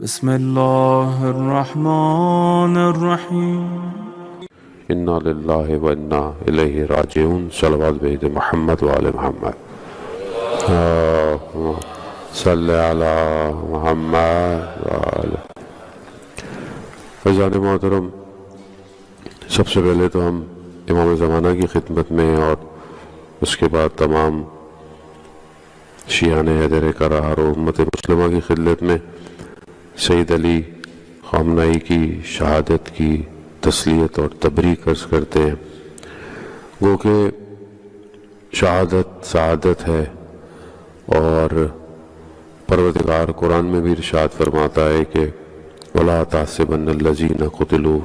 بسم اللہ الرحمن الرحیم انا للہ و انا الیہ راجعون صلوات بید محمد و آل محمد صلی علی محمد و آل فیضان محترم، سب سے پہلے تو ہم امام زمانہ کی خدمت میں اور اس کے بعد تمام شیعان حیدر کرار اور امت مسلمہ کی خدمت میں سید علی خامنہئی کی شہادت کی تسلیت اور تبریک عرض کرتے ہیں۔ گو کہ شہادت سعادت ہے، اور پروردگار قرآن میں بھی ارشاد فرماتا ہے کہ وَلَا تَحْسَبَنَّ الَّذِينَ قُتِلُوا،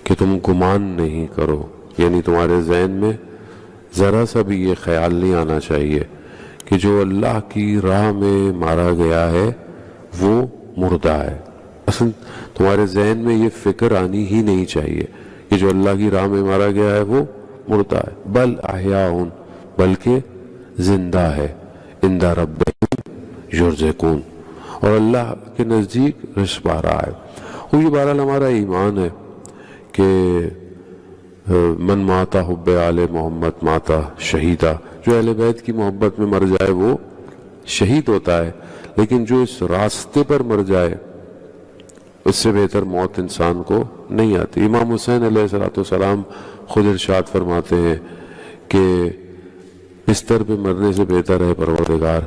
کہ تم گمان نہیں کرو، یعنی تمہارے ذہن میں ذرا سا بھی یہ خیال نہیں آنا چاہیے کہ جو اللہ کی راہ میں مارا گیا ہے وہ مردہ ہے۔ اصل تمہارے ذہن میں یہ فکر آنی ہی نہیں چاہیے کہ جو اللہ کی راہ میں مارا گیا ہے وہ مردہ ہے، بل احیاء، بلکہ زندہ ہے، عند ربہم یرزقون، اور اللہ کے نزدیک رزق پا رہا ہے۔ اور یہ بہرحال ہمارا ایمان ہے کہ من ماتا حب آل محمد ماتا شہیدہ، جو اہل بیت کی محبت میں مر جائے وہ شہید ہوتا ہے، لیکن جو اس راستے پر مر جائے اس سے بہتر موت انسان کو نہیں آتی۔ امام حسین علیہ السلام خود ارشاد فرماتے ہیں کہ بستر پہ مرنے سے بہتر ہے پروردگار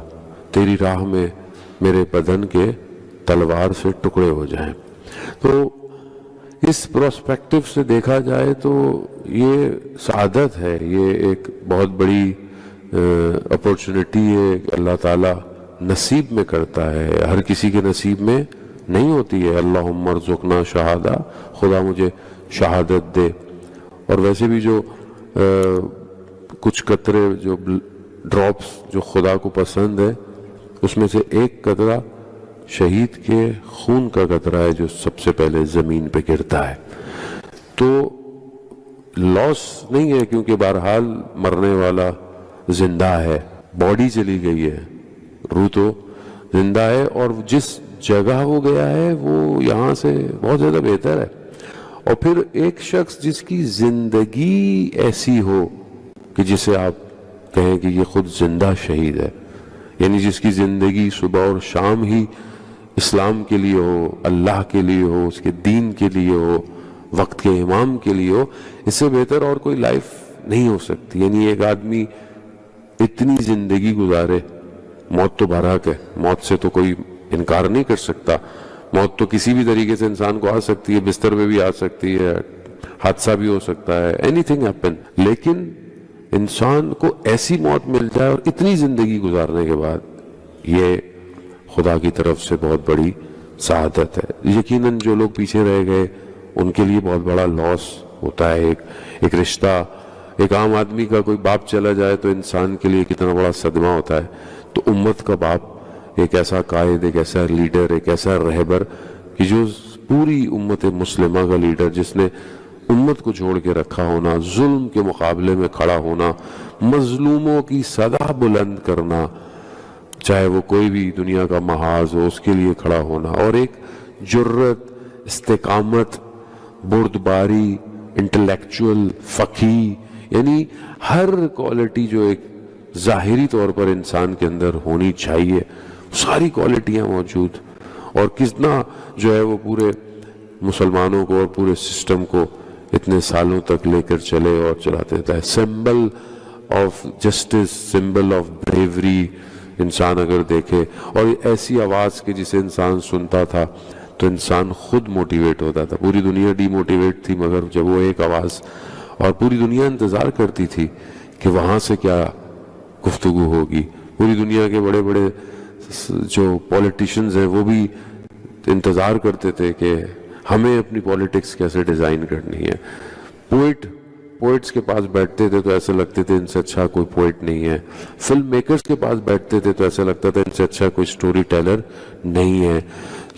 تیری راہ میں میرے بدن کے تلوار سے ٹکڑے ہو جائیں۔ تو اس پروسپیکٹو سے دیکھا جائے تو یہ سعادت ہے، یہ ایک بہت بڑی اپورچونٹی ہے کہ اللہ تعالیٰ نصیب میں کرتا ہے، ہر کسی کے نصیب میں نہیں ہوتی ہے۔ اللہم ارزقنا شہادہ، خدا مجھے شہادت دے۔ اور ویسے بھی جو کچھ قطرے جو ڈراپس جو خدا کو پسند ہے، اس میں سے ایک قطرہ شہید کے خون کا قطرہ ہے جو سب سے پہلے زمین پہ گرتا ہے۔ تو لاس نہیں ہے، کیونکہ بہرحال مرنے والا زندہ ہے، باڈی چلی گئی ہے، روح تو زندہ ہے، اور جس جگہ وہ گیا ہے وہ یہاں سے بہت زیادہ بہتر ہے۔ اور پھر ایک شخص جس کی زندگی ایسی ہو کہ جسے آپ کہیں کہ یہ خود زندہ شہید ہے، یعنی جس کی زندگی صبح اور شام ہی اسلام کے لیے ہو، اللہ کے لیے ہو، اس کے دین کے لیے ہو، وقت کے امام کے لیے ہو، اس سے بہتر اور کوئی لائف نہیں ہو سکتی۔ یعنی ایک آدمی اتنی زندگی گزارے، موت تو برحق ہے، موت سے تو کوئی انکار نہیں کر سکتا، موت تو کسی بھی طریقے سے انسان کو آ سکتی ہے، بستر پہ بھی آ سکتی ہے، حادثہ بھی ہو سکتا ہے، اینی تھنگ ہیپن، لیکن انسان کو ایسی موت مل جائے اور اتنی زندگی گزارنے کے بعد، یہ خدا کی طرف سے بہت بڑی سعادت ہے۔ یقیناً جو لوگ پیچھے رہ گئے ان کے لیے بہت بڑا لاس ہوتا ہے، ایک رشتہ، ایک عام آدمی کا کوئی باپ چلا جائے تو انسان کے لیے کتنا بڑا صدمہ ہوتا ہے۔ تو امت کا باپ ایک ایسا قائد، ایک ایسا لیڈر، ایک ایسا رہبر کہ جو پوری امت مسلمہ کا لیڈر، جس نے امت کو جوڑ کے رکھا ہونا، ظلم کے مقابلے میں کھڑا ہونا، مظلوموں کی صدا بلند کرنا، چاہے وہ کوئی بھی دنیا کا محاذ ہو، اس کے لیے کھڑا ہونا، اور ایک جرت، استقامت، بردباری، انٹلیکچول، فقی، یعنی ہر کوالٹی جو ایک ظاہری طور پر انسان کے اندر ہونی چاہیے، ساری کوالٹیاں موجود، اور کتنا جو ہے وہ پورے مسلمانوں کو اور پورے سسٹم کو اتنے سالوں تک لے کر چلے اور چلاتے تھے۔ Symbol of justice, symbol of bravery انسان اگر دیکھے، اور ایسی آواز کہ جسے انسان سنتا تھا تو انسان خود موٹیویٹ ہوتا تھا۔ پوری دنیا ڈی موٹیویٹ تھی، مگر جب وہ ایک آواز، اور پوری دنیا انتظار کرتی تھی کہ وہاں سے کیا گفتگو ہوگی۔ پوری دنیا کے بڑے بڑے جو پولیٹیشنز ہیں وہ بھی انتظار کرتے تھے کہ ہمیں اپنی پولیٹکس کیسے ڈیزائن کرنی ہے۔ پوئٹس کے پاس بیٹھتے تھے تو ایسے لگتے تھے ان سے اچھا کوئی پوئٹ نہیں ہے، فلم میکرز کے پاس بیٹھتے تھے تو ایسے لگتا تھا ان سے اچھا کوئی سٹوری ٹیلر نہیں ہے،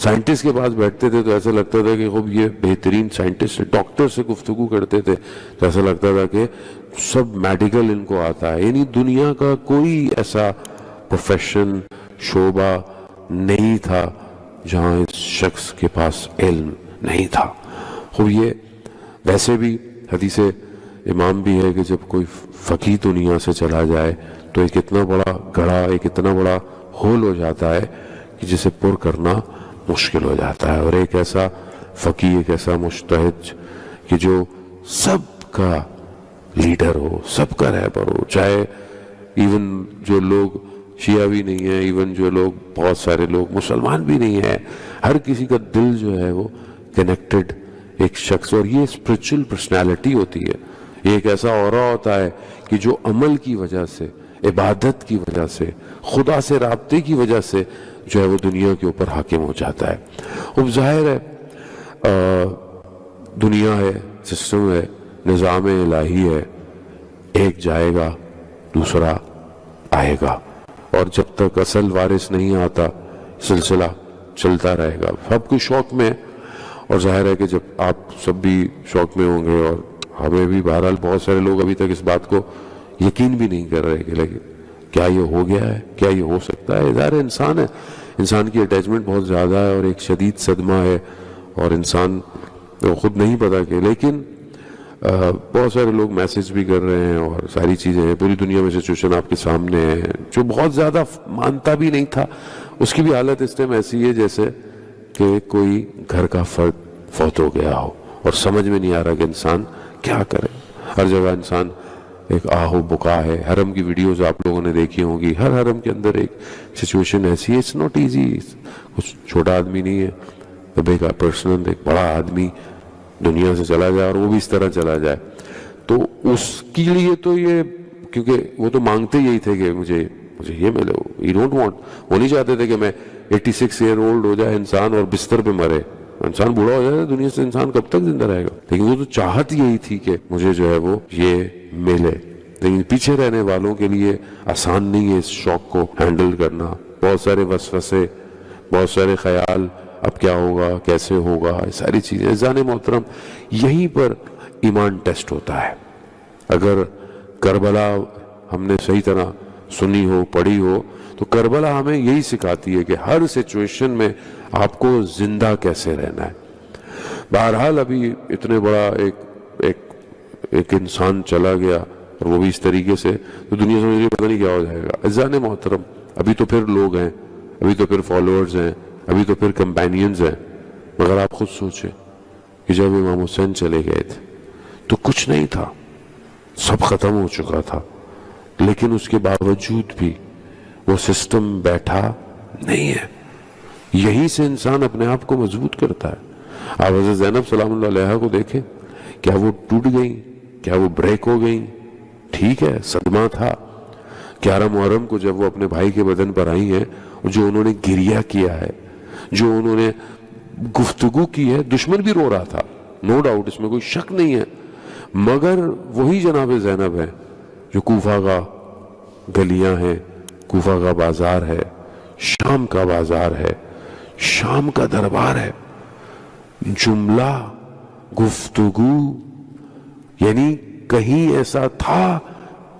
سائنٹسٹ کے پاس بیٹھتے تھے تو ایسا لگتا تھا کہ خوب یہ بہترین سائنٹسٹ ہے، ڈاکٹر سے گفتگو کرتے تھے تو ایسا لگتا تھا کہ سب میڈیکل ان کو آتا ہے۔ یعنی دنیا کا کوئی ایسا پروفیشن، شعبہ نہیں تھا جہاں اس شخص کے پاس علم نہیں تھا۔ خوب یہ ویسے بھی حدیث امام بھی ہے کہ جب کوئی فقیہ دنیا سے چلا جائے تو ایک اتنا بڑا گڑھا، ایک اتنا بڑا ہول ہو جاتا ہے کہ جسے پر کرنا مشکل ہو جاتا ہے۔ اور ایک ایسا فقیہ، ایک ایسا مجتہد کہ جو سب کا لیڈر ہو، سب کا رہبر ہو، چاہے ایون جو لوگ شیعہ بھی نہیں ہیں، ایون جو لوگ بہت سارے لوگ مسلمان بھی نہیں ہیں، ہر کسی کا دل جو ہے وہ کنیکٹڈ ایک شخص، اور یہ اسپرچل پرسنالٹی ہوتی ہے۔ یہ ایک ایسا اورا ہوتا ہے کہ جو عمل کی وجہ سے، عبادت کی وجہ سے، خدا سے رابطے کی وجہ سے جو ہے وہ دنیا کے اوپر حاکم ہو جاتا ہے۔ اب ظاہر ہے دنیا ہے، سسٹم ہے، نظام الہی ہے، ایک جائے گا دوسرا آئے گا، اور جب تک اصل وارث نہیں آتا سلسلہ چلتا رہے گا۔ سب کوئی شوق میں، اور ظاہر ہے کہ جب آپ سب بھی شوق میں ہوں گے، اور ہمیں بھی بہرحال بہت سارے لوگ ابھی تک اس بات کو یقین بھی نہیں کر رہے کہ کیا یہ ہو گیا ہے، کیا یہ ہو سکتا ہے۔ ظاہر انسان ہے، انسان کی اٹیچمنٹ بہت زیادہ ہے، اور ایک شدید صدمہ ہے، اور انسان خود نہیں پتا کہ، لیکن بہت سارے لوگ میسج بھی کر رہے ہیں اور ساری چیزیں ہیں، پوری دنیا میں سچویشن آپ کے سامنے ہے۔ جو بہت زیادہ مانتا بھی نہیں تھا، اس کی بھی حالت اس ٹائم ایسی ہے جیسے کہ کوئی گھر کا فرد فوت ہو گیا ہو، اور سمجھ میں نہیں آ رہا کہ انسان کیا کرے۔ ہر جگہ انسان ایک آہو بکا ہے۔ حرم کی ویڈیوز آپ لوگوں نے دیکھی ہوں گی، ہر حرم کے اندر ایک سچویشن ایسی ہے۔ اٹس ناٹ ایزی، کچھ چھوٹا آدمی نہیں ہے، اب ایک پرسنل، ایک بڑا آدمی دنیا سے چلا جائے، اور وہ بھی اس طرح چلا جائے، تو اس کے لیے تو یہ، کیونکہ وہ تو مانگتے یہی تھے کہ مجھے یہ ملے، ہی ڈونٹ وانٹ، وہ نہیں چاہتے تھے کہ میں 86 ایئر اولڈ ہو جائے انسان اور بستر پہ مرے، انسان بوڑھا ہو جائے دنیا سے، انسان کب تک زندہ رہے گا؟ لیکن وہ تو چاہت یہی تھی کہ مجھے جو ہے وہ یہ ملے۔ لیکن پیچھے رہنے والوں کے لیے آسان نہیں ہے اس شوق کو ہینڈل کرنا، بہت سارے وسوسے، بہت سارے خیال، اب کیا ہوگا، کیسے ہوگا، یہ ساری چیزیں۔ عزیزان محترم، یہیں پر ایمان ٹیسٹ ہوتا ہے۔ اگر کربلا ہم نے صحیح طرح سنی ہو، پڑھی ہو، تو کربلا ہمیں یہی سکھاتی ہے کہ ہر سچویشن میں آپ کو زندہ کیسے رہنا ہے۔ بہرحال ابھی اتنے بڑا ایک انسان چلا گیا، اور وہ بھی اس طریقے سے، تو دنیا سمجھ رہی پتہ نہیں کیا ہو جائے گا۔ عزیزان محترم، ابھی تو پھر لوگ ہیں، ابھی تو پھر فالوورز ہیں، ابھی تو پھر کمپینینز ہیں، مگر آپ خود سوچیں کہ جب امام حسین چلے گئے تھے تو کچھ نہیں تھا، سب ختم ہو چکا تھا، لیکن اس کے باوجود بھی وہ سسٹم بیٹھا نہیں ہے۔ یہی سے انسان اپنے آپ کو مضبوط کرتا ہے۔ آپ حضرت زینب سلام اللہ علیہا کو دیکھیں، کیا وہ ٹوٹ گئیں؟ کیا وہ بریک ہو گئیں؟ ٹھیک ہے، صدمہ تھا۔ 11 محرم کو جب وہ اپنے بھائی کے بدن پر آئی ہیں، جو انہوں نے گریہ کیا ہے، جو انہوں نے گفتگو کی ہے، دشمن بھی رو رہا تھا، نو ڈاؤٹ، اس میں کوئی شک نہیں ہے، مگر وہی جناب زینب ہے جو کوفہ کا گلیاں ہیں، کوفہ کا بازار ہے، شام کا بازار ہے، شام کا دربار ہے، جملہ، گفتگو، یعنی کہیں ایسا تھا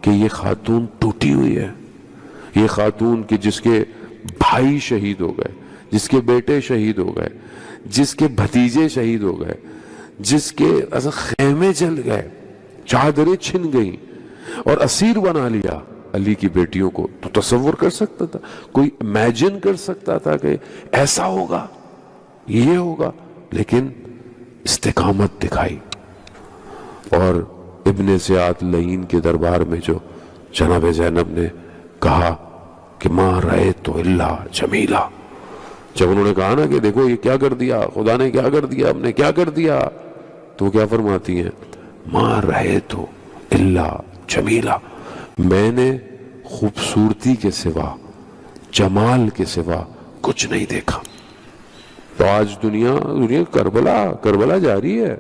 کہ یہ خاتون ٹوٹی ہوئی ہے، یہ خاتون کہ جس کے بھائی شہید ہو گئے، جس کے بیٹے شہید ہو گئے، جس کے بھتیجے شہید ہو گئے، جس کے خیمے جل گئے، چادریں چھن گئیں، اور اسیر بنا لیا علی کی بیٹیوں کو، تو تصور کر سکتا تھا؟ کوئی امیجن کر سکتا تھا کہ ایسا ہوگا، یہ ہوگا؟ لیکن استقامت دکھائی۔ اور ابن سیاد لعین کے دربار میں جو جناب زینب نے کہا کہ ما رأیت الا جمیلا، جب انہوں نے کہا نا کہ دیکھو یہ کیا کر دیا، خدا نے کیا کر دیا، ہم نے کیا کر دیا، تو وہ کیا فرماتی ہیں؟ ما رأیت الا جمیلا، میں نے خوبصورتی کے سوا، جمال کے سوا کچھ نہیں دیکھا۔ تو آج دنیا کربلا جاری ہے۔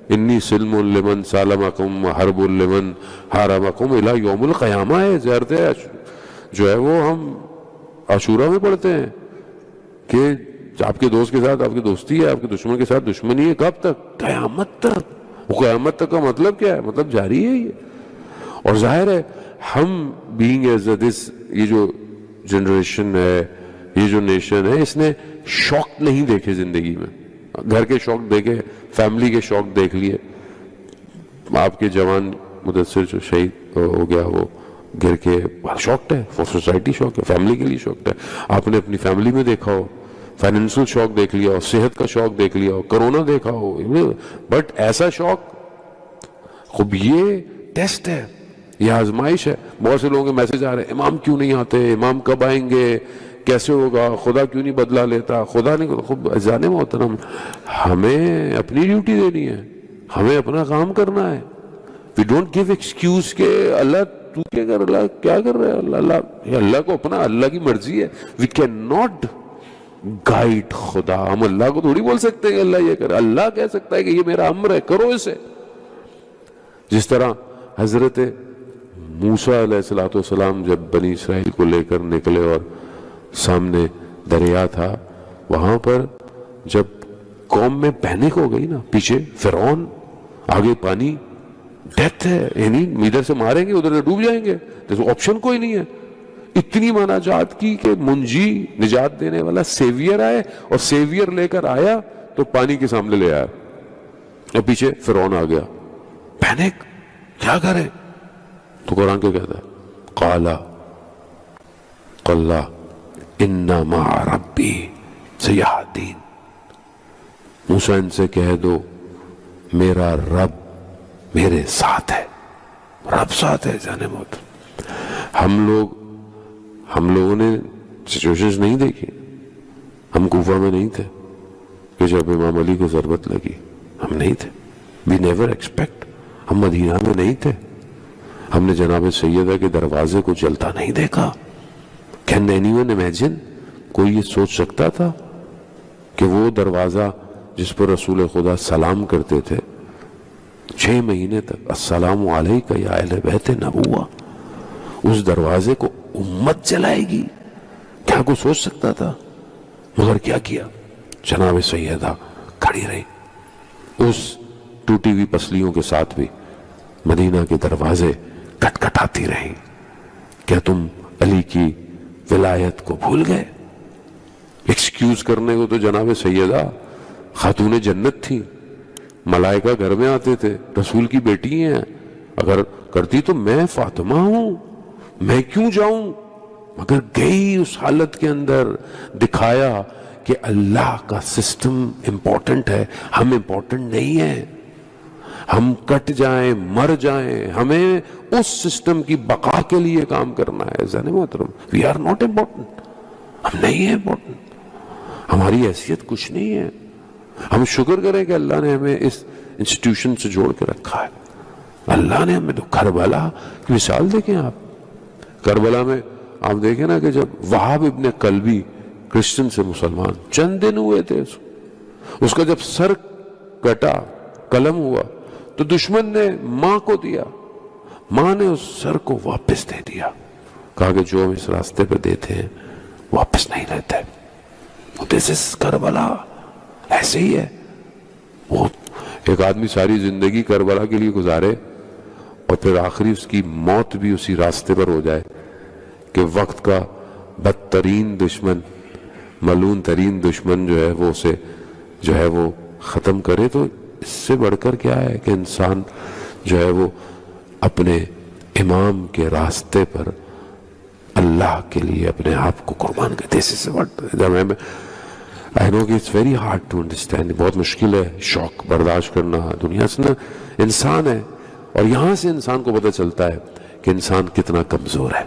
انی سلم لمن سالمکم حرب لمن حاربکم الی یوم القیامہ ہے، زیارت جو ہے وہ ہم عاشورہ میں پڑھتے ہیں کہ آپ کے دوست کے ساتھ آپ کی دوستی ہے، آپ کے دشمن کے ساتھ دشمنی ہے، کب تک؟ قیامت تک۔ وہ قیامت تک کا مطلب کیا ہے؟ مطلب جاری ہے یہ۔ اور ظاہر ہے ہم بینگ ایز دس، یہ جو جنریشن ہے، یہ جو نیشن ہے، اس نے شوق نہیں دیکھے زندگی میں. گھر کے شوق دیکھے, فیملی کے شوق دیکھ لیے. آپ کے جوان مدثر جو شہید ہو گیا, وہ گر کے شوق ہے, فور سوسائٹی شوق ہے, فیملی کے لیے شوق ہے. آپ نے اپنی فیملی میں دیکھا ہو, فائنینشل شوق دیکھ لیا ہو, صحت کا شوق دیکھ لیا ہو, کرونا دیکھا ہو, بٹ ایسا شوق, خب یہ ٹیسٹ ہے, یہ آزمائش ہے. بہت سے لوگوں کے میسج آ رہے ہیں, امام کیوں نہیں آتے, امام کب آئیں گے, کیسے ہوگا, خدا کیوں نہیں بدلا لیتا, خدا نہیں. خب جانے محترم, ہمیں اپنی ڈیوٹی دینی ہے, ہمیں اپنا کام کرنا ہے. وی ڈونٹ گیو ایکسکیوز کہ اللہ تو کیا کر, اللہ کیا کر رہا ہے, اللہ کو اپنا, اللہ کی مرضی ہے. وی کین ناٹ گائیڈ خدا. ہم اللہ کو تھوڑی بول سکتے ہیں کہ اللہ یہ کرے. اللہ کہہ سکتا ہے کہ یہ میرا امر ہے, کرو اسے. جس طرح حضرت موسیٰ علیہ السلام جب بنی اسرائیل کو لے کر نکلے اور سامنے دریا تھا, وہاں پر جب قوم میں پینک ہو گئی نا, پیچھے فرعون, آگے پانی, ڈیتھ ہے, یعنی ادھر سے ماریں گے ادھر سے ڈوب جائیں گے, تو آپشن کوئی نہیں ہے. اتنی مناجات کی کہ منجی, نجات دینے والا سیویئر آئے, اور سیویئر لے کر آیا تو پانی کے سامنے لے آیا, اور پیچھے فرعون آ گیا. پینک, کیا کریں؟ تو قرآن کیا کہتا ہے, قالا قلا انا مع ربی سیہدین. موسیٰ ان سے کہہ دو میرا رب میرے ساتھ ہے. رب ساتھ ہے. جانے موت, ہم لوگوں نے سچویشنز نہیں دیکھی. ہم کوفہ میں نہیں تھے کہ جب امام علی کو ضربت لگی, ہم نہیں تھے. We never expect. ہم مدینہ میں نہیں تھے, ہم نے جناب سیدہ کے دروازے کو جلتا نہیں دیکھا. کین اینی ون امیجن, کوئی یہ سوچ سکتا تھا کہ وہ دروازہ جس پر رسول خدا سلام کرتے تھے 6 مہینے تک, السلام علیکہ یا اہل بیت نبوہ, اس دروازے کو امت جلائے گی؟ کیا کوئی سوچ سکتا تھا؟ مگر کیا کیا, جناب سیدہ کھڑی رہی, اس ٹوٹی ہوئی پسلیوں کے ساتھ بھی مدینہ کے دروازے کٹکھٹاتی رہی. کیا تم علی کی ولایت کو بھول گئے؟ ایکسکیوز کرنے کو تو جناب سیدہ خاتون جنت تھی, ملائکہ گھر میں آتے تھے, رسول کی بیٹی ہیں, اگر کرتی تو میں فاطمہ ہوں, میں کیوں جاؤں, مگر گئی اس حالت کے اندر. دکھایا کہ اللہ کا سسٹم امپورٹنٹ ہے, ہم امپورٹنٹ نہیں ہیں. ہم کٹ جائیں, مر جائیں, ہمیں اس سسٹم کی بقا کے لیے کام کرنا ہے. ذہن محترم, وی آر ناٹ امپورٹنٹ, ہم نہیں ہیں امپورٹنٹ, ہماری حیثیت کچھ نہیں ہے. ہم شکر کریں کہ اللہ نے ہمیں اس انسٹیٹیوشن سے جوڑ کے رکھا ہے. اللہ نے ہمیں, تو کربلا کی مثال دیکھیں آپ. کربلا میں آپ دیکھیں نا کہ جب وہاب ابن قلبی کرسچن سے مسلمان, چند دن ہوئے تھے, اس کا جب سر کٹا, قلم ہوا, تو دشمن نے ماں کو دیا, ماں نے اس سر کو واپس دے دیا, کہا کہ جو ہم اس راستے پہ دیتے ہیں واپس نہیں لیتے. دس از کربلا. ایسے ہی ہے. وہ ایک آدمی ساری زندگی کربلا کے لیے گزارے اور پھر آخری اس کی موت بھی اسی راستے پر ہو جائے کہ وقت کا بدترین دشمن, ملعون ترین دشمن جو ہے وہ اسے جو ہے وہ ختم کرے. تو اس سے بڑھ کر کیا ہے کہ انسان جو ہے وہ اپنے امام کے راستے پر اللہ کے لیے اپنے آپ کو قربان کرے. اس سے بڑھ I know کہ it's very hard to understand, بہت مشکل ہے شوق برداشت کرنا. دنیا سے نا انسان ہے, اور یہاں سے انسان کو پتہ چلتا ہے کہ انسان کتنا کمزور ہے.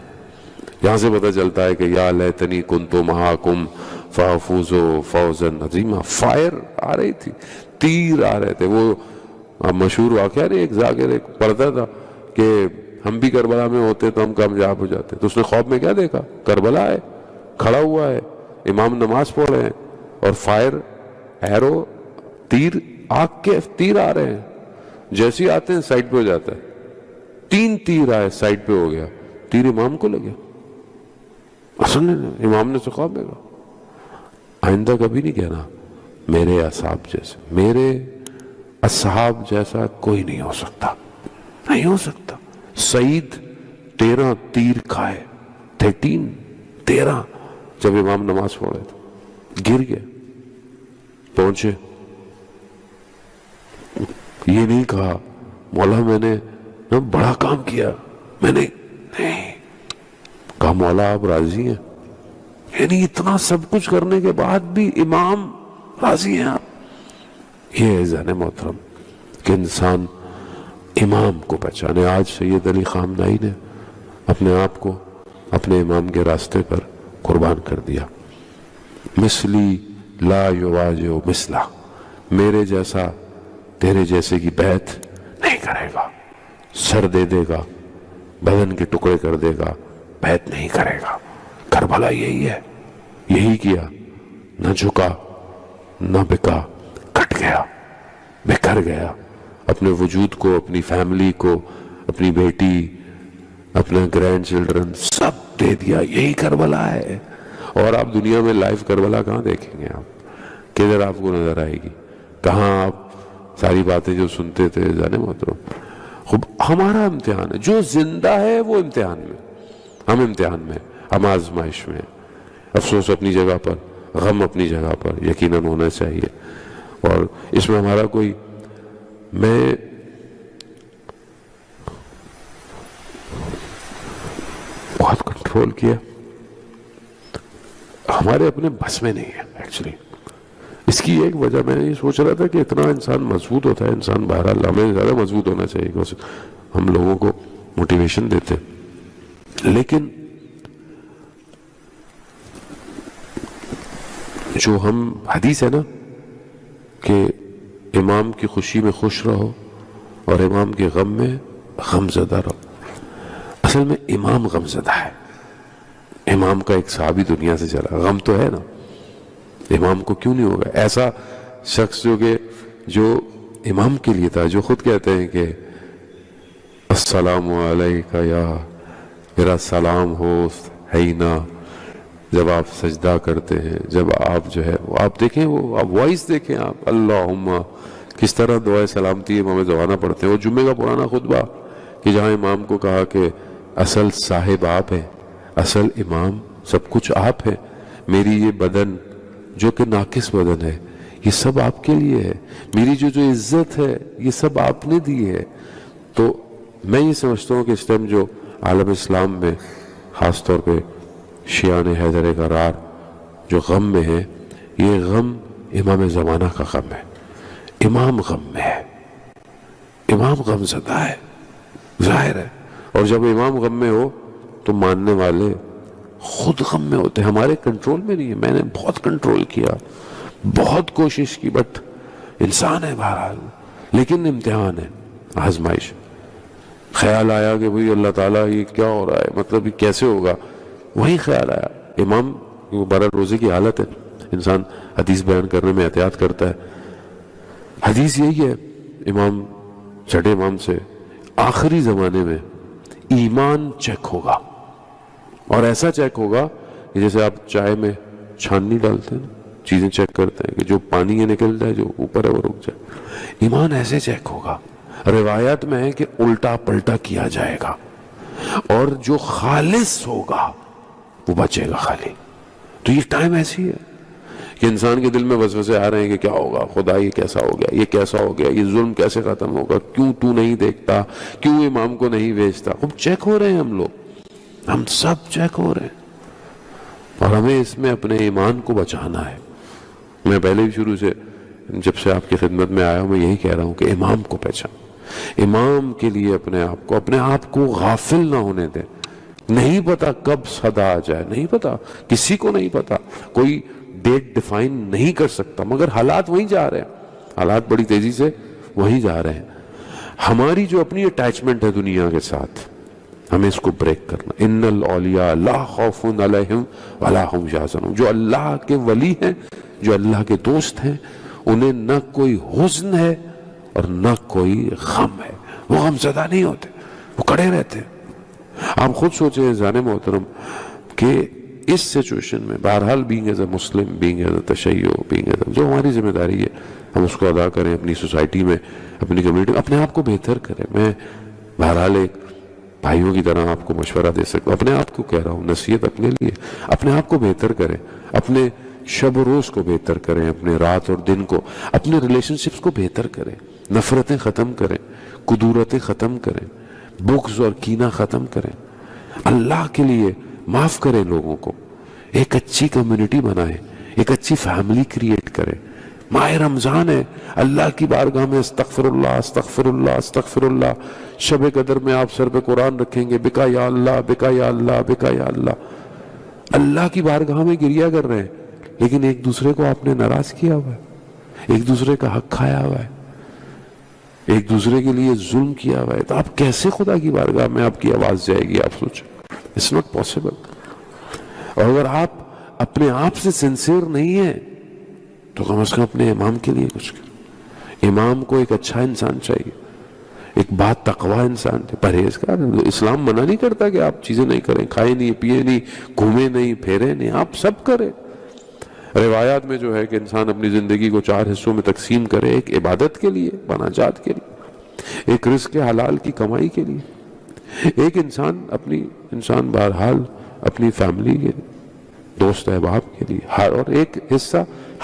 یہاں سے پتہ چلتا ہے کہ یا لیتنی کنتو معاکم فافوزو فوزا عظیما. فائر آ رہی تھی, تیر آ رہے تھے. وہ مشہور واقعہ نہیں, ایک ذاکر ایک پڑھتا تھا کہ ہم بھی کربلا میں ہوتے تو ہم کامیاب ہو جاتے. تو اس نے خواب میں کیا دیکھا, کربلا ہے, کھڑا ہوا ہے, امام نماز پڑھ رہے ہیں, اور فائر, ایرو, تیر, آگ کے تیر آ رہے ہیں. جیسے ہی آتے ہیں سائڈ پہ ہو جاتا ہے. 3 تیر آئے, سائڈ پہ ہو گیا, تیر امام کو لگے. اصل نہیں, امام نے اسے خواب دیکھا. آئندہ کبھی نہیں کہنا میرے اصحاب جیسے, میرے اصحاب جیسا کوئی نہیں ہو سکتا, نہیں ہو سکتا. سعید 13 تیر کھائے, 13 جب امام نماز پڑھے تھے. گر گئے، پہنچے، یہ نہیں کہا مولا میں نے بڑا کام کیا، میں نے نہیں کہا مولا آپ راضی ہیں؟ یعنی اتنا سب کچھ کرنے کے بعد بھی امام راضی ہیں آپ؟ یہ ہے ذہن محترم کہ انسان امام کو پہچانے۔ آج سید علی خامنائی نے اپنے آپ کو اپنے امام کے راستے پر قربان کر دیا۔ مثلی لا یواجہ مثلا، میرے جیسا تیرے جیسے کی بیعت نہیں کرے گا، سر دے دے گا، بدن کے ٹکڑے کر دے گا، بیعت نہیں کرے گا۔ کربلا یہی ہے، یہی کیا، نہ جھکا نہ بکا، کٹ گیا، بکھر گیا، اپنے وجود کو، اپنی فیملی کو، اپنی بیٹی، اپنے گرینڈ چلڈرن سب دے دیا۔ یہی کربلا ہے۔ اور آپ دنیا میں لائیو کربلا کہاں دیکھیں گے؟ آپ کدھر آپ کو نظر آئے گی؟ کہاں آپ ساری باتیں جو سنتے تھے جانے محترم؟ خوب ہمارا امتحان ہے، جو زندہ ہے وہ امتحان میں، ہم امتحان میں، ہم آزمائش میں۔ افسوس اپنی جگہ پر، غم اپنی جگہ پر یقیناً ہونا چاہیے، اور اس میں ہمارا کوئی، میں بہت کنٹرول کیا، ہمارے اپنے بس میں نہیں ہے ایکچولی۔ اس کی ایک وجہ میں یہ سوچ رہا تھا کہ اتنا انسان مضبوط ہوتا ہے، انسان بہرحال ہمیں زیادہ مضبوط ہونا چاہیے، ہم لوگوں کو موٹیویشن دیتے، لیکن جو ہم حدیث ہے نا کہ امام کی خوشی میں خوش رہو اور امام کے غم میں غم زدہ رہو، اصل میں امام غم زدہ ہے۔ امام کا ایک صحابی دنیا سے چلا، غم تو ہے نا، امام کو کیوں نہیں ہوگا؟ ایسا شخص جو امام کے لیے تھا، جو خود کہتے ہیں کہ السلام علیکہ یا، میرا سلام ہو حینا، جب آپ سجدہ کرتے ہیں، جب آپ جو ہے آپ دیکھیں، وہ آپ وائس دیکھیں، آپ اللہم کس طرح دعائے سلامتی امام زمانہ پڑھتے ہیں۔ وہ جمعے کا پرانا خطبہ کہ جہاں امام کو کہا کہ اصل صاحب آپ ہیں، اصل امام سب کچھ آپ ہیں، میری یہ بدن جو کہ ناقص بدن ہے یہ سب آپ کے لیے ہے، میری جو عزت ہے یہ سب آپ نے دی ہے۔ تو میں یہ سمجھتا ہوں کہ اس ٹائم جو عالم اسلام میں خاص طور پہ شیعان حیدر قرار جو غم میں ہے، یہ غم امام زمانہ کا غم ہے، امام غم میں ہے، امام غم زدہ ہے، ظاہر ہے۔ اور جب امام غم میں ہو تو ماننے والے خود غم میں ہوتے ہیں، ہمارے کنٹرول میں نہیں ہے۔ میں نے بہت کنٹرول کیا، بہت کوشش کی، بٹ انسان ہے بہرحال، لیکن امتحان ہے، آزمائش۔ خیال آیا کہ بھئی اللہ تعالیٰ یہ کیا ہو رہا ہے، مطلب یہ کیسے ہوگا، وہی خیال آیا۔ امام برا روزے کی حالت ہے، انسان حدیث بیان کرنے میں احتیاط کرتا ہے۔ حدیث یہی ہے، امام چھٹے امام سے آخری زمانے میں ایمان چیک ہوگا، اور ایسا چیک ہوگا کہ جیسے آپ چائے میں چھاننی ڈالتے ہیں، چیزیں چیک کرتے ہیں کہ جو پانی یہ نکل جائے، جو اوپر ہے وہ رک جائے، ایمان ایسے چیک ہوگا۔ روایت میں ہے کہ الٹا پلٹا کیا جائے گا، اور جو خالص ہوگا وہ بچے گا خالی۔ تو یہ ٹائم ایسی ہے کہ انسان کے دل میں وسوسے آ رہے ہیں کہ کیا ہوگا، خدا یہ کیسا ہو گیا، یہ کیسا ہو گیا، یہ ظلم کیسے ختم ہوگا، کیوں تو نہیں دیکھتا، کیوں امام کو نہیں بھیجتا۔ خوب چیک ہو رہے ہیں ہم لوگ، ہم سب چیک ہو رہے ہیں، اور ہمیں اس میں اپنے ایمان کو بچانا ہے۔ میں پہلے بھی شروع سے جب سے آپ کی خدمت میں آیا ہوں میں یہی کہہ رہا ہوں کہ امام کو پہچان، امام کے لیے اپنے آپ کو غافل نہ ہونے دیں۔ نہیں پتا کب صدا آ جائے، نہیں پتا، کسی کو نہیں پتا، کوئی ڈیٹ ڈیفائن نہیں کر سکتا، مگر حالات وہیں جا رہے ہیں، حالات بڑی تیزی سے وہیں جا رہے ہیں۔ ہماری جو اپنی اٹیچمنٹ ہے دنیا کے ساتھ، ہمیں اس کو بریک کرنا۔ ان الاولیاء لا خوف علیہم ولا هم یحزنون، جو اللہ کے ولی ہیں، جو اللہ کے دوست ہیں، انہیں نہ کوئی حزن ہے اور نہ کوئی غم ہے، وہ غم زدہ نہیں ہوتے، وہ کڑے رہتے ہیں۔ آپ خود سوچیں زانے محترم کہ اس سچویشن میں بہرحال being as a Muslim, being as a تشیع، بینگ ایز اے جو ہماری ذمہ داری ہے ہم اس کو ادا کریں، اپنی سوسائٹی میں، اپنی کمیونٹی میں اپنے آپ کو بہتر کریں۔ میں بہرحال ایک بھائیوں کی طرح آپ کو مشورہ دے سکتا ہوں، اپنے آپ کو کہہ رہا ہوں، نصیحت اپنے لیے، اپنے آپ کو بہتر کریں، اپنے شب و روز کو بہتر کریں، اپنے رات اور دن کو، اپنے ریلیشن شپس کو بہتر کریں، نفرتیں ختم کریں، کدورتیں ختم کریں، بغض اور کینہ ختم کریں، اللہ کے لیے معاف کریں لوگوں کو، ایک اچھی کمیونٹی بنائیں، ایک اچھی فیملی کریٹ کریں۔ ماہ رمضان ہے، اللہ کی بارگاہ میں استغفر اللہ استغفر اللہ استغفر اللہ، شب قدر میں آپ سر پہ قرآن رکھیں گے، بکا یا اللہ بکا یا اللہ بکا یا اللہ، اللہ کی بارگاہ میں گریا کر رہے ہیں، لیکن ایک دوسرے کو آپ نے ناراض کیا ہوا ہے، ایک دوسرے کا حق کھایا ہوا ہے، ایک دوسرے کے لیے ظلم کیا ہوا ہے، تو آپ کیسے خدا کی بارگاہ میں آپ کی آواز جائے گی؟ آپ سوچیں، اٹس ناٹ پاسبل۔ اور اگر آپ اپنے آپ سے سنسیئر نہیں ہیں تو کم از کم اپنے امام کے لیے کچھ کریں۔ امام کو ایک اچھا انسان چاہیے، ایک بات تقوی انسان، پرہیزگار۔ اسلام منع نہیں کرتا کہ آپ چیزیں نہیں کریں، کھائیں نہیں، پیے نہیں، گھومے نہیں، پھیرے نہیں، آپ سب کریں۔ روایات میں جو ہے کہ انسان اپنی زندگی کو 4 حصوں میں تقسیم کرے، ایک عبادت کے لیے، مناجات کے لیے، ایک رزق حلال کی کمائی کے لیے، ایک انسان بہرحال اپنی فیملی کے لیے، دوست احباب کے لیے، اور ایک حصہ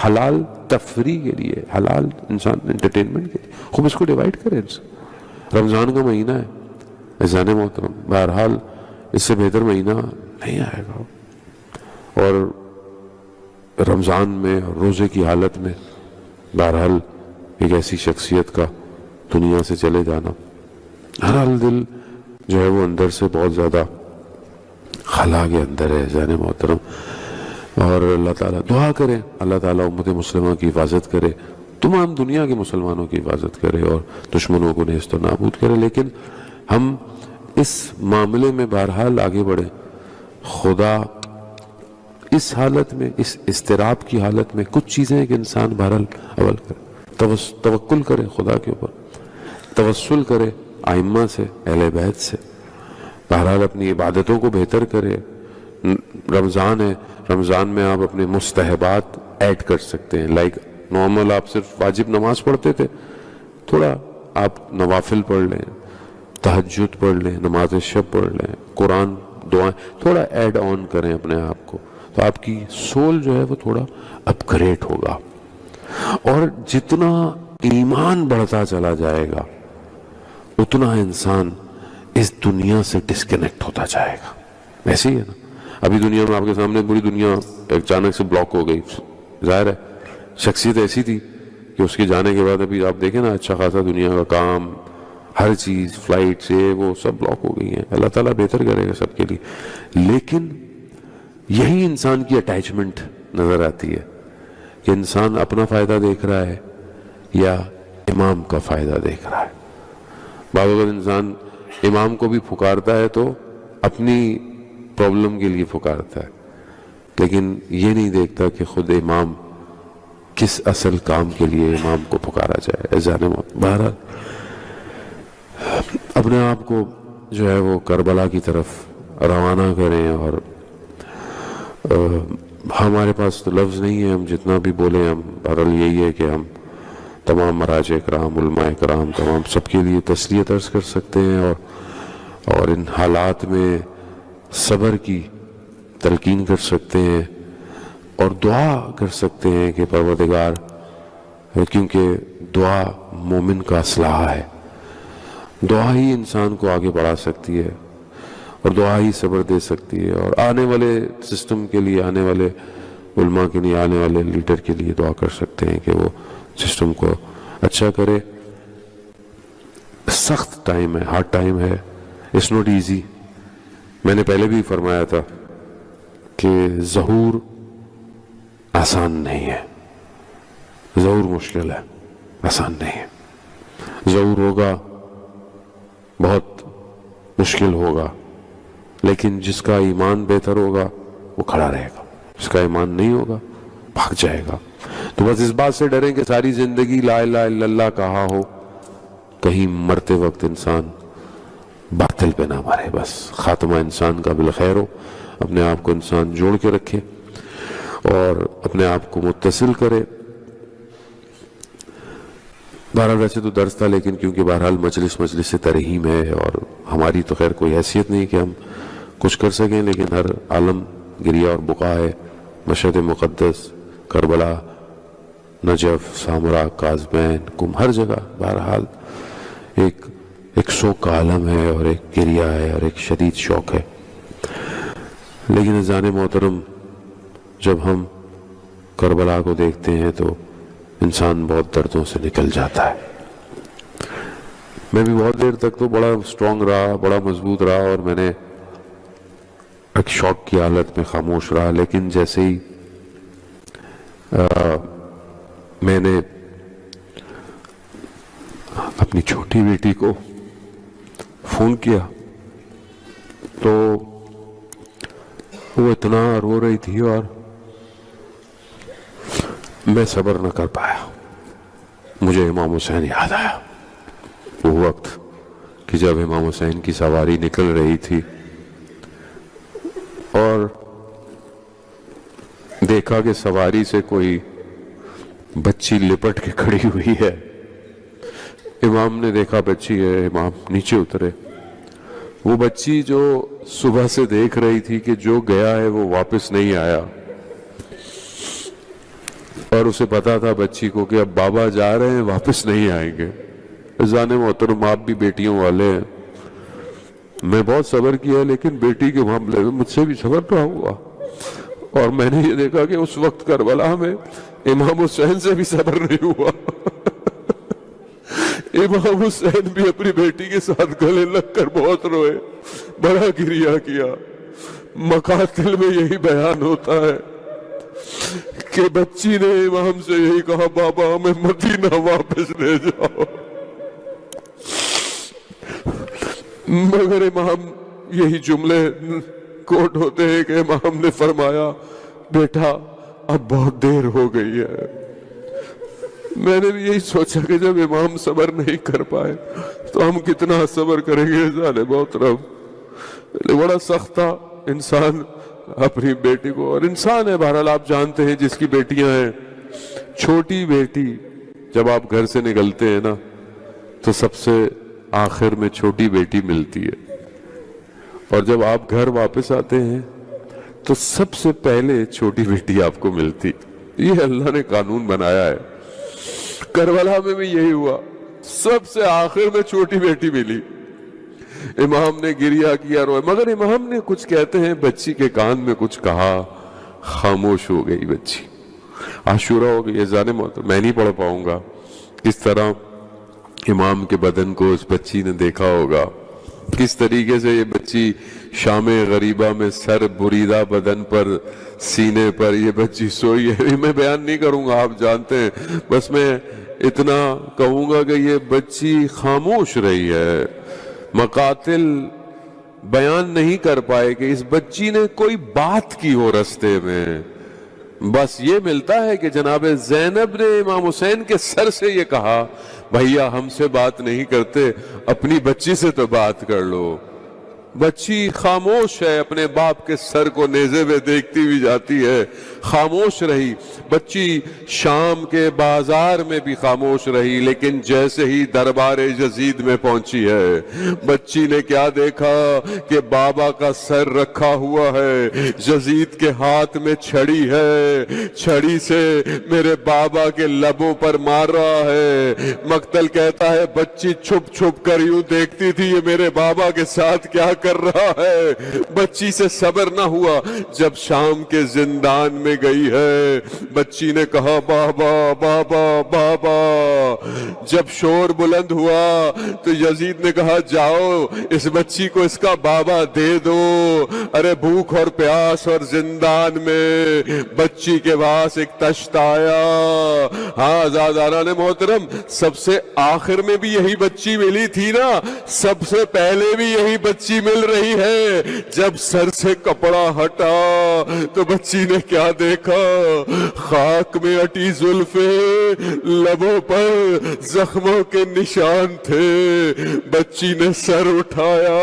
حلال تفریح کے لیے، حلال انسان انٹرٹینمنٹ کے لیے۔ خوب اس کو ڈیوائیڈ کریں۔ رمضان کا مہینہ ہے عزیزان محترم، بہرحال اس سے بہتر مہینہ نہیں آئے گا، اور رمضان میں اور روزے کی حالت میں بہرحال ایک ایسی شخصیت کا دنیا سے چلے جانا، ہر حال دل جو ہے وہ اندر سے بہت زیادہ خلا کے اندر ہے عزیزان محترم۔ اور اللہ تعالیٰ دعا کریں، اللہ تعالیٰ امت مسلمہ کی حفاظت کرے، تمام دنیا کے مسلمانوں کی حفاظت کرے اور دشمنوں کو نیست و نابود کرے۔ لیکن ہم اس معاملے میں بہرحال آگے بڑھیں۔ خدا اس حالت میں، اس اضطراب کی حالت میں کچھ چیزیں ہیں کہ انسان بہرحال اول کرے، توکل کرے خدا کے اوپر، توسل کرے ائمہ سے، اہل بیت سے، بہرحال اپنی عبادتوں کو بہتر کرے۔ رمضان ہے، رمضان میں آپ اپنے مستحبات ایڈ کر سکتے ہیں، لائک نارمل آپ صرف واجب نماز پڑھتے تھے، تھوڑا آپ نوافل پڑھ لیں، تہجد پڑھ لیں، نماز شب پڑھ لیں، قرآن، دعائیں تھوڑا ایڈ آن کریں اپنے آپ کو، تو آپ کی سول جو ہے وہ تھوڑا اپ گریڈ ہوگا۔ اور جتنا ایمان بڑھتا چلا جائے گا اتنا انسان اس دنیا سے ڈسکنیکٹ ہوتا جائے گا۔ ایسے ہی ہے نا، ابھی دنیا میں آپ کے سامنے پوری دنیا اچانک سے بلاک ہو گئی، ظاہر ہے شخصیت ایسی تھی کہ اس کے جانے کے بعد ابھی آپ دیکھیں نا اچھا خاصا دنیا کا کام، ہر چیز، فلائٹ سے وہ سب بلاک ہو گئی ہیں۔ اللہ تعالیٰ بہتر کرے گا سب کے لیے، لیکن یہی انسان کی اٹیچمنٹ نظر آتی ہے کہ انسان اپنا فائدہ دیکھ رہا ہے یا امام کا فائدہ دیکھ رہا ہے۔ بعض اگر انسان امام کو بھی پھکارتا ہے تو اپنی پرابلم کے لیے پھکارتا ہے، لیکن یہ نہیں دیکھتا کہ خود امام کس اصل کام کے لیے امام کو پھکارا جائے۔ بہرحال اپنے آپ کو جو ہے وہ کربلا کی طرف روانہ کریں، اور ہمارے پاس تو لفظ نہیں ہے، ہم جتنا بھی بولیں ہم بہرحال یہی ہے کہ ہم تمام مراجع کرام، علماء کرام، تمام سب کے لیے تسلیت عرض کر سکتے ہیں، اور ان حالات میں صبر کی تلقین کر سکتے ہیں اور دعا کر سکتے ہیں کہ پروردگار، کیونکہ دعا مومن کا اسلحہ ہے، دعا ہی انسان کو آگے بڑھا سکتی ہے اور دعا ہی صبر دے سکتی ہے، اور آنے والے سسٹم کے لیے، آنے والے علماء کے لیے، آنے والے لیڈر کے لیے دعا کر سکتے ہیں کہ وہ سسٹم کو اچھا کرے۔ سخت ٹائم ہے، ہارڈ ٹائم ہے، اٹس ناٹ ایزی۔ میں نے پہلے بھی فرمایا تھا کہ ظہور آسان نہیں ہے، ظہور مشکل ہے، آسان نہیں ہے۔ ظہور ہوگا، بہت مشکل ہوگا، لیکن جس کا ایمان بہتر ہوگا وہ کھڑا رہے گا، جس کا ایمان نہیں ہوگا بھاگ جائے گا۔ تو بس اس بات سے ڈریں کہ ساری زندگی لا الہ الا اللہ کہا ہو، کہیں مرتے وقت انسان باطل پہ نہ مرے، بس خاتمہ انسان کا بالخیر ہو۔ اپنے آپ کو انسان جوڑ کے رکھے اور اپنے آپ کو متصل کرے۔ بہرحال ویسے تو درس تھا، لیکن کیونکہ بہرحال مجلس ترحیم ہے اور ہماری تو خیر کوئی حیثیت نہیں کہ ہم کچھ کر سکیں، لیکن ہر عالم گریہ اور بقا ہے، مشہد مقدس کربلا، نجف، سامرا، کاظمین، کم، ہر جگہ بہرحال ایک شوق کا عالم ہے اور ایک گریہ ہے اور ایک شدید شوق ہے۔ لیکن عزیزان محترم، جب ہم کربلا کو دیکھتے ہیں تو انسان بہت دردوں سے نکل جاتا ہے۔ میں بھی بہت دیر تک تو بڑا سٹرونگ رہا، بڑا مضبوط رہا، اور میں نے ایک شوق کی حالت میں خاموش رہا، لیکن جیسے ہی میں نے اپنی چھوٹی بیٹی کو فون کیا تو وہ اتنا رو رہی تھی اور میں صبر نہ کر پایا۔ مجھے امام حسین یاد آیا، وہ وقت کہ جب امام حسین کی سواری نکل رہی تھی اور دیکھا کہ سواری سے کوئی بچی لپٹ کے کھڑی ہوئی ہے۔ امام نے دیکھا بچی ہے، امام نیچے اترے۔ وہ بچی جو صبح سے دیکھ رہی تھی کہ جو گیا ہے وہ واپس نہیں آیا، اور اسے پتا تھا بچی کو کہ اب بابا جا رہے ہیں، واپس نہیں آئیں گے۔ عزیزان محترم، آپ بھی بیٹیوں والے ہیں، میں بہت صبر کیا، لیکن بیٹی کے معاملے میں مجھ سے بھی صبر نہ ہوا، اور میں نے یہ دیکھا کہ اس وقت کربلا میں امام حسین سے بھی صبر نہیں ہوا۔ امام حسین بھی اپنی بیٹی کے ساتھ گلے لگ کر بہت روئے، بڑا گریہ کیا۔ مقاتل میں یہی بیان ہوتا ہے کہ بچی نے امام سے یہی کہا، بابا ہمیں مدینہ واپس لے جاؤ، مگر امام یہی جملے کوٹ ہوتے ہیں کہ امام نے فرمایا، بیٹا اب بہت دیر ہو گئی ہے۔ میں نے بھی یہی سوچا کہ جب امام صبر نہیں کر پائے تو ہم کتنا صبر کریں گے۔ ظالم محترم، بڑا سخت تھا انسان اپنی بیٹی کو، اور انسان ہے بہرحال، آپ جانتے ہیں جس کی بیٹیاں ہیں، چھوٹی بیٹی جب آپ گھر سے نکلتے ہیں نا تو سب سے آخر میں چھوٹی بیٹی ملتی ہے، اور جب آپ گھر واپس آتے ہیں تو سب سے پہلے چھوٹی بیٹی آپ کو ملتی۔ یہ اللہ نے قانون بنایا ہے۔ کربلا میں بھی یہی ہوا، سب سے آخر میں چھوٹی بیٹی ملی۔ امام نے گریہ کیا، روئے، مگر امام نے کچھ کہتے ہیں بچی کے کان میں کچھ کہا، خاموش ہو گئی بچی، عاشورہ ہو گئی۔ یہ ظالم ہوتا، میں نہیں پڑھ پاؤں گا کس طرح امام کے بدن کو اس بچی نے دیکھا ہوگا، کس طریقے سے یہ بچی شام غریبہ میں سر بریدہ بدن پر، سینے پر یہ بچی سوئی ہے۔ میں بیان نہیں کروں گا، آپ جانتے ہیں، بس میں اتنا کہوں گا کہ یہ بچی خاموش رہی ہے۔ مقاتل بیان نہیں کر پائے کہ اس بچی نے کوئی بات کی ہو رستے میں، بس یہ ملتا ہے کہ جناب زینب نے امام حسین کے سر سے یہ کہا، بھیا ہم سے بات نہیں کرتے، اپنی بچی سے تو بات کر لو۔ بچی خاموش ہے، اپنے باپ کے سر کو نیزے میں دیکھتی ہوئی جاتی ہے، خاموش رہی بچی۔ شام کے بازار میں بھی خاموش رہی، لیکن جیسے ہی دربار یزید میں پہنچی ہے، بچی نے کیا دیکھا کہ بابا کا سر رکھا ہوا ہے، یزید کے ہاتھ میں چھڑی ہے، چھڑی سے میرے بابا کے لبوں پر مار رہا ہے۔ مقتل کہتا ہے بچی چھپ چھپ کر یوں دیکھتی تھی، یہ میرے بابا کے ساتھ کیا کر رہا ہے۔ بچی سے صبر نہ ہوا، جب شام کے زندان میں گئی ہے، بچی نے کہا بابا بابا بابا۔ جب شور بلند ہوا تو یزید نے کہا جاؤ اس بچی کو اس کا بابا دے دو۔ ارے بھوک اور پیاس اور زندان میں بچی کے پاس ایک تشت آیا۔ ہاں آزاداران محترم، سب سے آخر میں بھی یہی بچی ملی تھی نا، سب سے پہلے بھی یہی بچی مل رہی ہے۔ جب سر سے کپڑا ہٹا تو بچی نے کیا دیکھا، خاک میں اٹی زلفیں، لبوں پر زخموں کے نشان تھے۔ بچی نے سر اٹھایا۔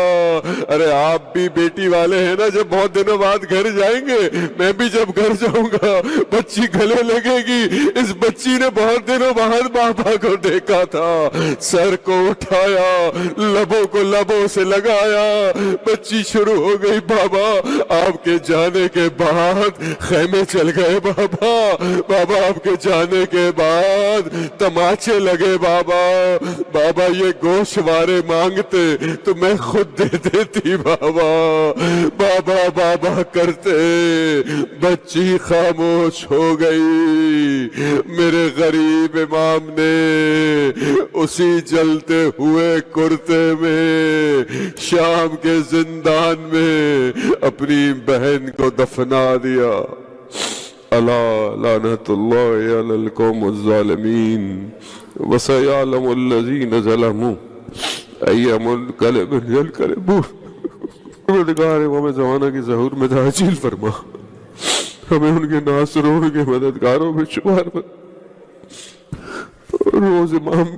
ارے آپ بھی بیٹی والے ہیں نا، جب بہت دنوں بعد گھر جائیں گے، میں بھی جب گھر جاؤں گا بچی گلے لگے گی، اس بچی نے بہت دنوں بعد بابا کو دیکھا تھا، سر کو اٹھایا، لبوں کو لبوں سے لگایا، بچی شروع ہو گئی بابا، آپ کے جانے کے بعد خیمے چل گئے بابا، بابا آپ کے جانے کے بعد تماچے لگے بابا، بابا یہ گوشوارے مانگتے تو میں خود دے دیتی بابا، بابا بابا کرتے بچی خاموش ہو گئی۔ میرے غریب امام نے اسی جلتے ہوئے کرتے میں شام کے زندان میں اپنی بہن کو دفنا دیا۔ الا لعنت اللہ علی القوم الظالمین وسیعلم الذین ظلموا ای منقلب ینقلبون۔ پروردگار امام زمانہ کی ظہور میں تعجیل فرما، ہمیں ان کے ناصروں ان کے مددگاروں میں شمار پر۔ روز امام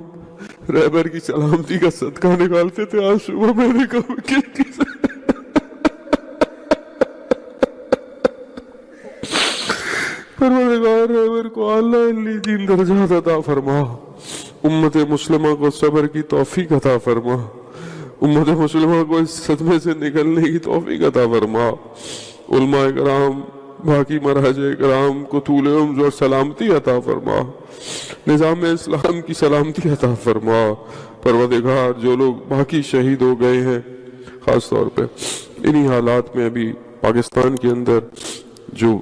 رہبر کی سلامتی کا صدقہ نکالتے تھے، آج صبح میں نے کہا پروردگار رہبر کو اعلیٰ علی دین درجات عطا فرما، امت مسلمہ کو صبر کی توفیق عطا فرما، امت مسلمہ کو اس صدمے سے نکلنے کی توفیق عطا فرما، علماء کرام باقی مراجع کرام کو طول عمر اور سلامتی عطا فرما، نظام اسلام کی سلامتی عطا فرما۔ پروردگار جو لوگ باقی شہید ہو گئے ہیں، خاص طور پہ انہی حالات میں ابھی پاکستان کے اندر جو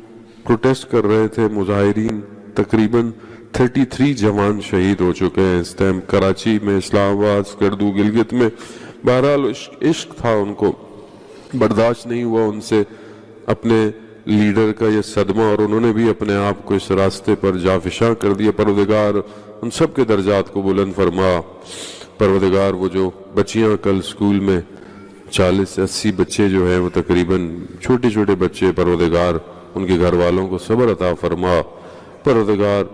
پروٹیسٹ کر رہے تھے مظاہرین، تقریباً 33 جوان شہید ہو چکے ہیں اس ٹائم، کراچی میں، اسلام آباد، سکردو، گلگت میں۔ بہرحال عشق تھا، ان کو برداشت نہیں ہوا ان سے اپنے لیڈر کا یہ صدمہ، اور انہوں نے بھی اپنے آپ کو اس راستے پر جافشاں کر دیا۔ پروردگار ان سب کے درجات کو بلند فرما۔ پروردگار وہ جو بچیاں کل سکول میں 40 سے 80 بچے جو ہیں وہ تقریباً چھوٹے چھوٹے بچے، پروردگار ان کے گھر والوں کو صبر عطا فرما۔ پروردگار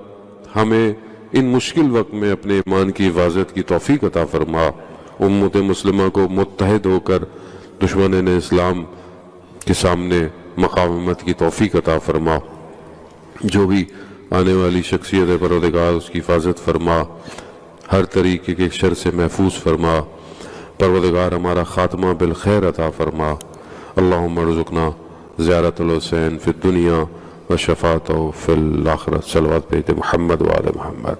ہمیں ان مشکل وقت میں اپنے ایمان کی حفاظت کی توفیق عطا فرما، امت مسلمہ کو متحد ہو کر دشمن اسلام کے سامنے مقاومت کی توفیق عطا فرما۔ جو بھی آنے والی شخصیت ہے پروردگار اس کی حفاظت فرما، ہر طریقے کے شر سے محفوظ فرما۔ پروردگار ہمارا خاتمہ بالخیر عطا فرما۔ اللہم ارزقنا زیارت الحسین فی الدنیا و شفاعتہ فی الآخرہ۔ صلوات پہ محمد و آل محمد۔